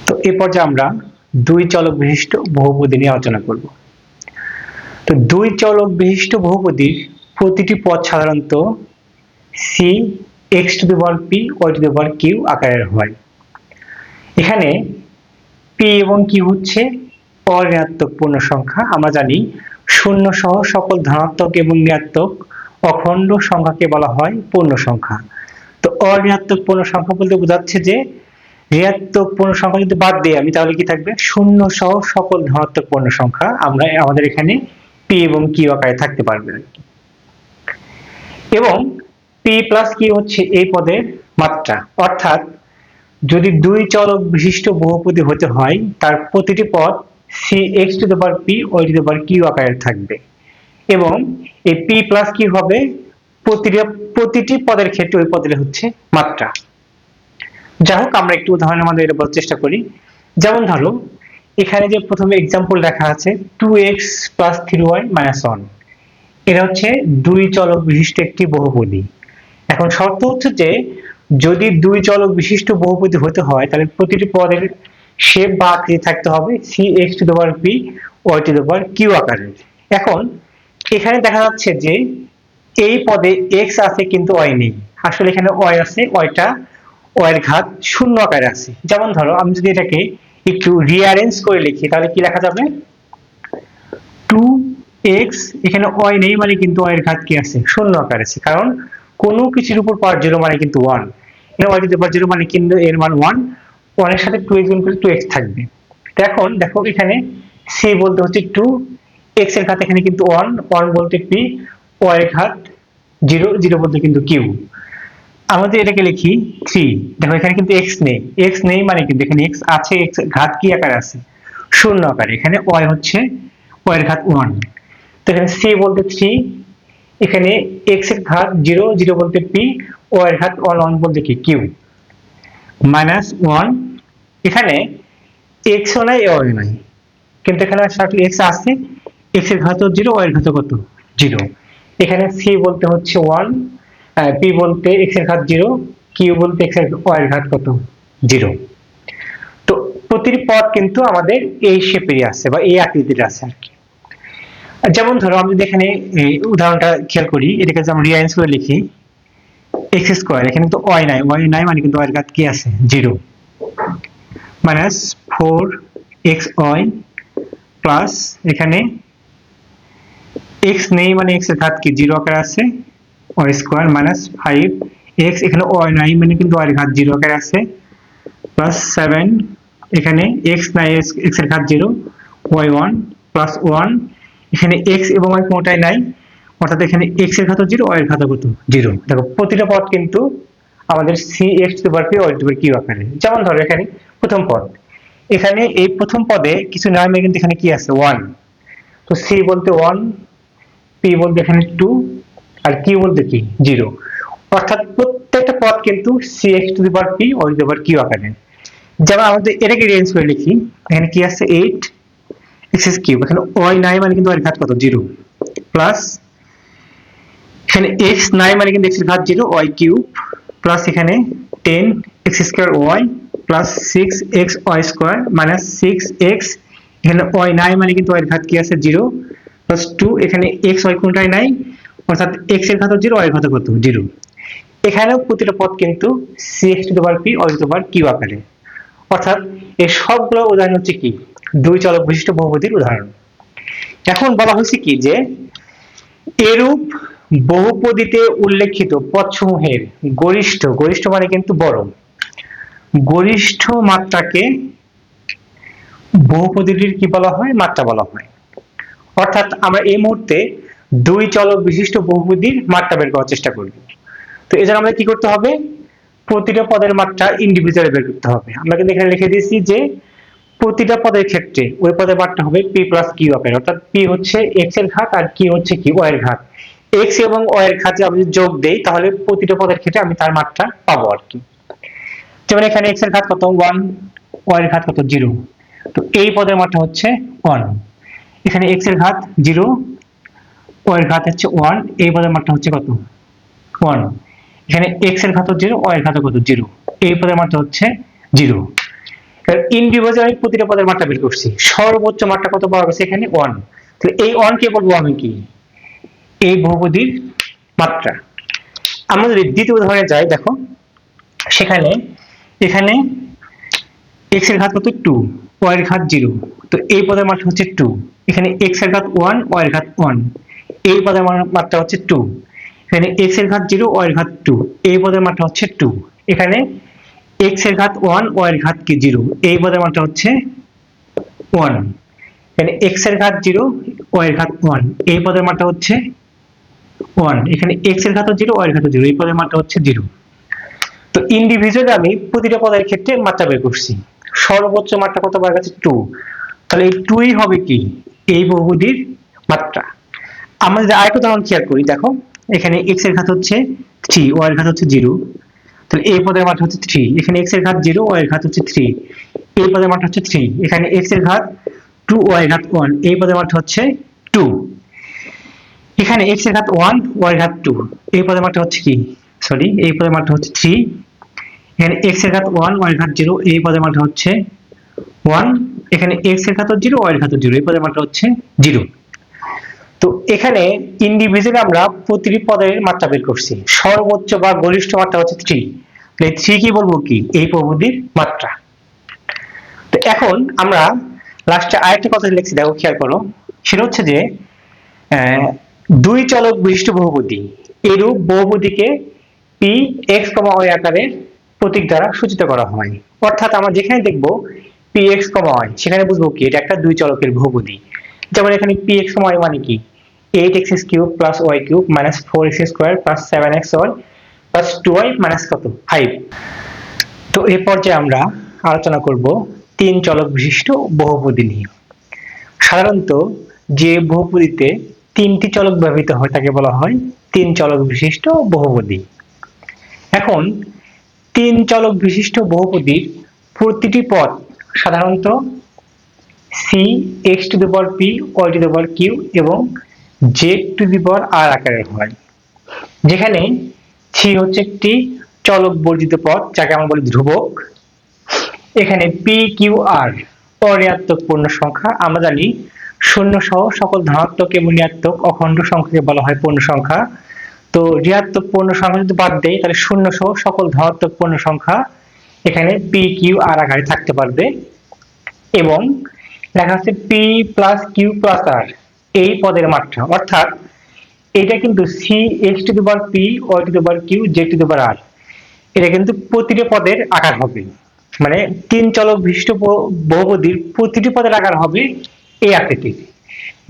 তো এই পর্যায়ে আমরা দুই চলক বিশিষ্ট বহুপদী নিয়ে আলোচনা করব। তো দুই চলক বিশিষ্ট বহুপদীর প্রতিটি পদ সাধারণত C X to the power P Y to the power Q আকারের হয়। এখানে পি এবং কিউ হচ্ছে অঋণাত্মক পূর্ণ সংখ্যা। আমরা জানি শূন্য সহ সকল ধনাত্মক এবং ঋণাত্মক অখণ্ড সংখ্যাকে বলা হয় পূর্ণ সংখ্যা। তো অঋণাত্মক পূর্ণ সংখ্যা বলতে বোঝাচ্ছে যে ঋণাত্মক পূর্ণ সংখ্যা যদি বাদ দিই আমি, তাহলে কি থাকবে? শূন্য সহ সকল ধনাত্মক পূর্ণ সংখ্যা আমরা আমাদের এখানে পি এবং কিউ আকারে থাকতে পারবে। এবং পি প্লাস কিউ হচ্ছে এই পদের মাত্রা, অর্থাৎ যদি দুই চলক বিশিষ্ট বহুপদী হতে হয় তার প্রতিটি পদ C X to the power P Y to the power Q আকারে থাকবে, এবং এই পি প্লাস কিউ হবে প্রতিটি পদের ক্ষেত্রে ওই পদের হচ্ছে মাত্রা। যাই হোক, আমরা একটু উদাহরণের মাধ্যমে এটা বলার চেষ্টা করি। যেমন ধরো এখানে যে প্রথমে এক্সাম্পল লেখা আছে 2x + 3y - 1, এটা হচ্ছে দুই চলক বিশিষ্ট একটি বহুপদী। এখন শর্ত হচ্ছে যে যদি দুই চলক বিশিষ্ট বহুপদী হতে হয় তাহলে প্রতিটি পদের শেপ বা আকৃতি থাকতে হবে cx two the power p y two the power q আকারের। এখন এখানে দেখা যাচ্ছে যে এই পদে x আছে কিন্তু y নেই। আসলে এখানে y আছে, yটা y এর ঘাত শূন্য আকারে আছে। যেমন ধরো আমি যদি এটাকে একটু রিঅ্যারেঞ্জ করে লিখি তাহলে কি লেখা যাবে? 2x, এখানে y নেই মানে কিন্তু y এর ঘাত কি আছে? শূন্য আকারে আছে, কারণ কোনো কিছুর উপর পাওয়ার 0 মানে কিন্তু 1। এখানে y টু দি পাওয়ার 0 মানে কিন্তু এর মান 1, 1 এর সাথে 2x গুণ করলে 2x থাকবে। এখন দেখো এখানে c বলতে হচ্ছে 2, x এর ঘাত এখানে কিন্তু 1, 1 বলতে p, y এর ঘাত 0, 0 বলতে কিন্তু q। আমাদের এটাকে লিখি 3। দেখো এখানে কিন্তু x নেই, x নেই মানে কিন্তু এখানে x আছে, x ঘাত কি আকারে আছে? শূন্য আকারে। এখানে y হচ্ছে y এর ঘাত 1। তো এখানে c বলতে 3, এখানে x এর ঘাত 0, 0 বলতে p, y এর ঘাত 1, 1 বলতে কি q। -1, এখানে x ও নাই y ও নাই, কিন্তু এখানে আসলে x আছে, x এর ঘাত 0, y এর ঘাত কত? 0। এখানে c বলতে হচ্ছে 1, p বলতে x এর ঘাত 0, q বলতে y এর ঘাত কত? 0। তো প্রতিটি পদ কিন্তু আমাদের এই শেপেরই আছে বা এই আকৃতির আছে আর কি। যেমন ধরো আমি যদি এখানে উদাহরণটা খেয়াল করি, এটাকে যদি আমরা রিঅ্যারেঞ্জ করে লিখি x², এখানে কিন্তু y নাই মানে কিন্তু y এর ঘাত কি আছে? 0। -4xy প্লাস এখানে x নেই মানে x এর ঘাত কি 0 আকারে আছে, y² -5x, এখানে y নাই মানে কিন্তু y এর ঘাত 0 আকারে আছে, +7, এখানে x নাই, x এর ঘাত 0, y1 +1, এখানে x এবং y কোনটাই নাই, অর্থাৎ এখানে x এর ঘাত 0, y এর ঘাত কত? 0। দেখো প্রতিটা পদ কিন্তু আমাদের cx two the power p y two the power q আকারে। যেমন ধরো এখানে প্রথম পদ, এখানে এই প্রথম পদে কিছু নাই মানে কিন্তু এখানে কি আছে? 1। তো c বলতে 1, p বলতে এখানে 2, আর q বলতে কি? 0। অর্থাৎ প্রত্যেকটা পদ কিন্তু cx two the power p y two the power q আকারে। যেমন আমাদের এটাকে রেঞ্জ করে লিখি, এখানে কি আছে? 8x³ এখানে y নাই মানে কিন্তু y এর ঘাত কত? 0, প্লাস এখানে x নাই মানে কিন্তু x এর ঘাত 0, y³ প্লাস এখানে 10x² plus 6xy² minus 6x, এখানে y নাই মানে কিন্তু y এর ঘাত কি আছে? 0, প্লাস 2, এখানে x y কোনটাই নাই, অর্থাৎ x এর ঘাত 0, y এর ঘাত কত? 0। এখানেও প্রতিটা পদ কিন্তু cx two the power p y two the power q আকারে। অর্থাৎ এই সবগুলো উদাহরণ হচ্ছে কি? দুই চলক বিশিষ্ট বহুপদীর উদাহরণ। এখন বলা হচ্ছে কি যে এরূপ বহুপদীতে উল্লেখিত পদসমূহের গরিষ্ঠ, গরিষ্ঠ মানে কিন্তু বড়, গরিষ্ঠ মাত্রাকে বহুপদীটির কি বলা হয়? মাত্রা বলা হয়। অর্থাৎ আমরা এই মুহূর্তে দুই চলক বিশিষ্ট বহুপদীর মাত্রা বের করার চেষ্টা করব। তো এজন্য আমাদের কি করতে হবে? প্রতিটা পদের মাত্রা ইন্ডিভিজুয়ালি বের করতে হবে। আমরা কিন্তু এখানে লিখে দিয়েছি যে প্রতিটা পদের ক্ষেত্রে ওই পদের মাত্রা হবে p প্লাস q আকারে, অর্থাৎ p হচ্ছে x এর ঘাত আর q হচ্ছে কি? y এর ঘাত। x এবং y এর ঘাত যদি আমি যোগ দেই তাহলে প্রতিটা পদের ক্ষেত্রে আমি তার মাত্রা পাবো আর কি। যেমন এখানে x এর ঘাত কত? 1, y এর ঘাত কত? 0। তো এই পদের মাত্রা হচ্ছে 1। এখানে x এর ঘাত 0, y এর ঘাত হচ্ছে 1, এই পদের মাত্রা হচ্ছে কত? 1। এখানে x এর ঘাত 0, y এর ঘাত কত? 0, এই পদের মাত্রা হচ্ছে 0। কারণ ইন্ডিভিজুয়ালি আমি প্রতিটা পদের মাত্রা বের করছি, সর্বোচ্চ মাত্রা কত পাওয়া গেছে এখানে 1। তাহলে এই 1 কে বলবো আমি কি, এই বহুপদীর মাত্রা। আমরা যদি দ্বিতীয় উদাহরণে যাই, দেখো সেখানে এখানে x এর ঘাত কত 2, y এর ঘাত 0, তো এই পদের মাত্রা হচ্ছে 2। এখানে x এর ঘাত 1, y এর ঘাত 1, এই পদের মাত্রা হচ্ছে 2। এখানে x এর ঘাত 0, y এর ঘাত 2, এই পদের মাত্রা হচ্ছে 2। এখানে x এর ঘাত 1, y এর ঘাত কি 0, এই পদের মাত্রা হচ্ছে 1। এখানে x এর ঘাত 0, y এর ঘাত 1, এই পদের মাত্রা হচ্ছে 1। এখানে x এর ঘাত 0, y এর ঘাত 0, এই পদের মাত্রা হচ্ছে 0। তো ইন্ডিভিজুয়ালি আমি প্রতিটা পদের ক্ষেত্রে মাত্রা বের করছি, সর্বোচ্চ মাত্রা কত পাওয়া গেছে 2। তাহলে এই 2 ই হবে কি এই বহুপদীর মাত্রা। আমরা যদি আরেকটা উদাহরণ খেয়াল করি, দেখো এখানে x এর ঘাত হচ্ছে 3, y এর ঘাত হচ্ছে 0, তাহলে এই পদের মাত্রা হচ্ছে 3। এখানে x এর ঘাত 0, y এর ঘাত হচ্ছে 3, এই পদের মাত্রা হচ্ছে 3। এখানে x এর ঘাত 2, y এর ঘাত 1, এই পদের মাত্রা হচ্ছে 2। এখানে x এর ঘাত 1, y এর ঘাত 2, এই পদের মাত্রা হচ্ছে কি, সরি, এই পদের মাত্রা হচ্ছে 3। এখানে x এর ঘাত 1, y এর ঘাত 0, এই পদের মাত্রা হচ্ছে 1। এখানে x এর ঘাত 0, y এর ঘাত 0, এই পদের মাত্রা হচ্ছে 0। তো এখানে ইন্ডিভিজুয়ালি আমরা প্রতিটি পদের মাত্রা বের করছি, সর্বোচ্চ বা গরিষ্ঠ মাত্রা হচ্ছে 3। তাহলে 3 কি বলবো কি এই বহুপদীর মাত্রা। তো এখন আমরা লাস্টে আরেকটা কথা লিখছি, দেখো খেয়াল করো, সেটা হচ্ছে যে দুই চলক বিশিষ্ট বহুপদী, এরূপ বহুপদীকে পি এক্স, ওয়াই আকারের প্রতীক দ্বারা সূচিত করা হয়। অর্থাৎ আমরা যেখানে দেখবো পি এক্স, ওয়াই, সেখানে বুঝবো কি এটা একটা দুই চলকের বহুপদী। যেমন এখানে পি এক্স, ওয়াই মানে কি 8x cube plus y cube minus 4x square plus 7xy plus 2y minus কত 5। তো এই পর্যায়ে আমরা আলোচনা করব তিন চলক বিশিষ্ট বহুপদী নিয়ে। সাধারণত যে বহুপদীতে তিনটি চলক ব্যবহৃত হয় তাকে বলা হয় তিন চলক বিশিষ্ট বহুপদী। এখন তিন চলক বিশিষ্ট বহুপদীর প্রতিটি পদ সাধারণত C X to the power P, Y to the power Q এবং Z to the power R আকারের হয়, যেখানে সি হচ্ছে একটি চলক বর্জিত পদ যাকে আমরা বলি ধ্রুবক। এখানে পি কিউ আর অঋণাত্মক পূর্ণ সংখ্যা। আমরা জানি শূন্য সহ সকল ধনাত্মক এবং ঋণাত্মক অখণ্ড সংখ্যাকে বলা হয় পূর্ণ সংখ্যা। তো ঋণাত্মক পূর্ণ সংখ্যা যদি বাদ দেয় তাহলে শূন্য সহ সকল ধনাত্মক পূর্ণ সংখ্যা এখানে পি কিউ আর আকারে থাকতে পারবে। এবং লেখা আছে P plus Q plus R এই পদের মাত্রা, অর্থাৎ এটা কিন্তু C X to the power P, Y to the power Q, Z to the power R, এটা কিন্তু প্রতিটি পদের আকার হবে, মানে তিন চলক বিশিষ্ট বহুপদীর প্রতিটি পদের আকার হবে এই আকৃতির,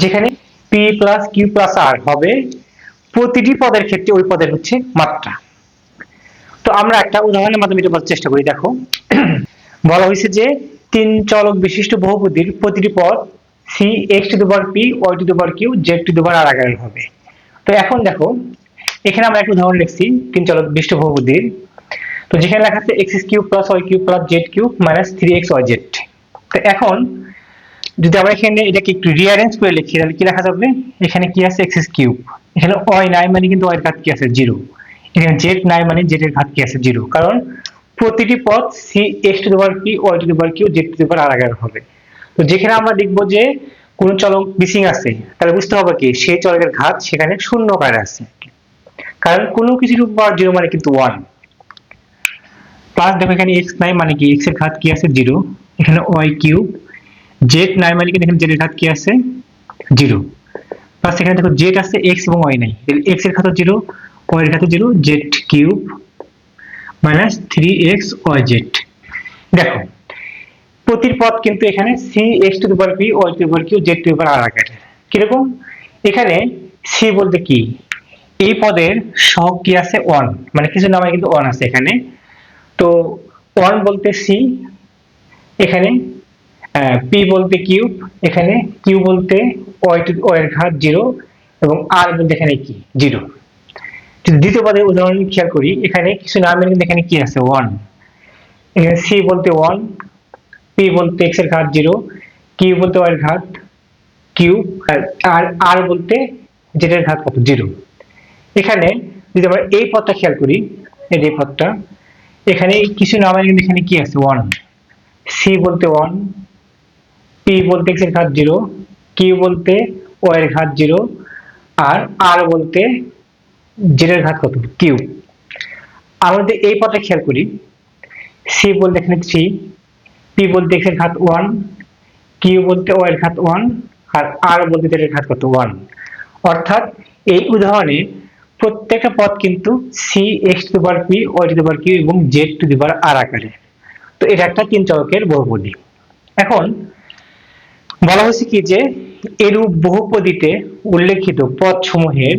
যেখানে পি প্লাস কিউ প্লাস আর হবে প্রতিটি পদের ক্ষেত্রে ওই পদের হচ্ছে মাত্রা। তো আমরা একটা উদাহরণের মাধ্যমে এটা বোঝার চেষ্টা করি। দেখো বলা হয়েছে যে তিন চলক বিশিষ্ট বহুপদীর প্রতিটি পদ C X to the power P, Y to the power Q, Z to the power R আকারের হবে। তো এখন দেখো এখানে আমরা একটা উদাহরণ লিখছি তিন চলক বিশিষ্ট বহুপদীর। তো যেখানে লেখা আছে X cube plus Y cube plus Z cube minus 3x Y Z. তো এখন যদি আমরা এখানে এটাকে একটু রিঅ্যারেঞ্জ করে লিখি তাহলে কি লেখা যাবে, এখানে কি আছে এক্স কিউব, এখানে ওয়াই নাই মানে কিন্তু ওয়াই এর ঘাত কি আছে 0, এখানে জেড নাই মানে জেড এর ঘাত কি আছে 0, কারণ প্রতিটি পদ C X to the power P, Y to the power Q, Z to the power R আকারের হবে। তো যেখানে আমরা দেখব যে কোন চলক মিসিং আছে তাহলে বুঝতে হবে কি সেই চলকের ঘাত সেখানে শূন্য আকারে আছে, কারণ কোনো কিছুর উপর 0 মানে কিন্তু 1। প্লাস দেখো এখানে x নাই মানে কি x এর ঘাত কি আছে 0, এখানে y কিউব, z নাই মানে কি এখানে z এর ঘাত কি আছে 0, প্লাস এখানে দেখো z আছে x এবং y নাই, তাহলে x এর ঘাত 0, y এর ঘাত 0, z cube minus 3x yz। দেখো প্রতিটি পদ কিন্তু এখানে cx two the power p, y two the power q, z two the power r আকারে। কিরকম, এখানে c বলতে কি এই পদের সহগ কি আছে 1, মানে কিছু নামে কিন্তু 1 আছে এখানে। তো 1 বলতে সি, এখানে পি বলতে কিউব, এখানে কিউ বলতে ওয়াই এর ঘাত 0 এবং আর বলতে এখানে কি 0। যদি দ্বিতীয় পদের উদাহরণ খেয়াল করি এখানে কিছু নামের কিন্তু এখানে কি আছে 1, এখানে সি বলতে 1, পি বলতে এক্স এর ঘাত 0, কিউ বলতে ওয়াই এর ঘাত কিউব, আর আর বলতে জেড এর ঘাত কত 0। এখানে যদি আমরা এই পদটা খেয়াল করি, এই যে পদটা এখানে কিছু নামের কিন্তু এখানে কি আছে 1, সি বলতে 1, পি বলতে x এর ঘাত 0, কিউ বলতে y এর ঘাত 0, আর আর বলতে z এর ঘাত কত, কিউ। আমরা যদি এই পথে খেয়াল করি, সি বলতে এখানে 3, পি বলতে x এর ঘাত 1, কিউ বলতে y এর ঘাত 1, আর আর বলতে z এর ঘাত কত, 1। অর্থাৎ এই উদাহরণে প্রত্যেকটা পদ কিন্তু C X to the power P, Y to the power Q এবং Z to the power R আকারে। তো এটা একটা 3 চলকের বহুপদী। এখন বলা হয়েছে কি যে এরূপ বহুপদীতে উল্লেখিত পদসমূহের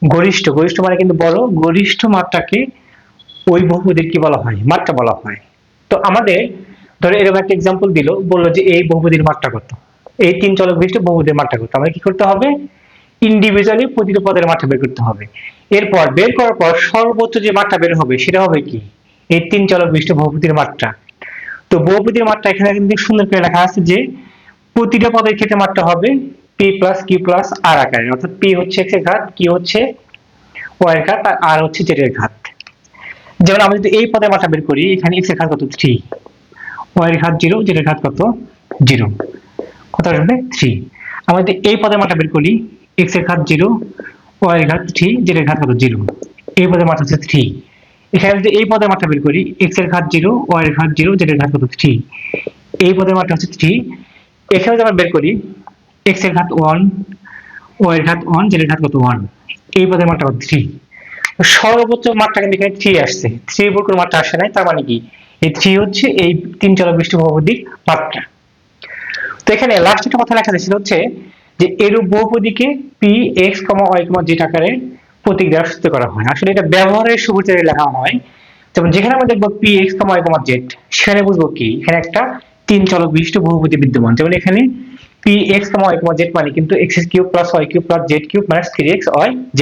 গরিষ্ঠ, গরিষ্ঠ মানে কিন্তু বড়, গরিষ্ঠ মাত্রাকে ওই বহুপদীর কি বলা হয়, মাত্রা বলা হয়। তো আমাদের ধরো এরকম একটা एग्जांपल দিল, বলল যে এই বহুপদীর মাত্রা কত, এই 3 চলক বিশিষ্ট বহুপদীর মাত্রা কত। আমাদের কি করতে হবে, ইন্ডিভিজুয়ালি প্রতিটা পদের মাত্রা বের করতে হবে। এরপর বের করার পর সর্বোচ্চ যে মাত্রা বের হবে সেটা হবে কি, এই 3 চলক বিশিষ্ট বহুপদীর মাত্রা। তো বহুপদীর মাত্রা এখানে কিন্তু সুন্দর করে লেখা আছে যে প্রতিটা পদের ক্ষেত্রে মাত্রা হবে p plus q plus r আকারে, অর্থাৎ p হচ্ছে x এর ঘাত, q হচ্ছে y এর ঘাত, আর r হচ্ছে z এর ঘাত। যেমন আমরা যদি এই পদের মাত্রা বের করি, এখানে x এর ঘাত কত, 3, y এর ঘাত 0, z এর ঘাত কত, 0, কত আসবে 3। আমরা যদি এই পদের মাত্রা বের করি, x এর ঘাত 0, y এর ঘাত 3, z এর ঘাত কত, 0, এই পদের মাত্রা হচ্ছে 3। এখানে যদি এই পদের মাত্রা বের করি, x এর ঘাত 0, y এর ঘাত 0, z এর ঘাত কত, 3, এই পদের মাত্রা হচ্ছে 3। এখানে যদি আমরা বের করি x এর ঘাত 1, y এর ঘাত 1, z এর ঘাত কত, 1, এই পদের মাত্রা কত, 3। সর্বোচ্চ মাত্রা কিন্তু এখানে 3 আসছে, 3 এর উপর কোনো মাত্রা আসে নাই, তার মানে কি এই 3 হচ্ছে এই 3 চলক বিশিষ্ট বহুপদীর মাত্রা। তো এখানে লাস্ট একটা কথা লেখা আছে, সেটা হচ্ছে যে এরূপ বহুপদীকে p x, y, z আকারে প্রতীক দ্বারা সূচিত করা হয়। আসলে এটা ব্যবহারের সুবিধায় লেখা হয়। যেমন যেখানে আমরা দেখব p x, y, z, সেখানে বুঝবো কি এখানে একটা 3 চলক বিশিষ্ট বহুপদী বিদ্যমান। যেমন এখানে p x, y, z মানে কিন্তু x cube plus y cube plus z cube minus 3x y z।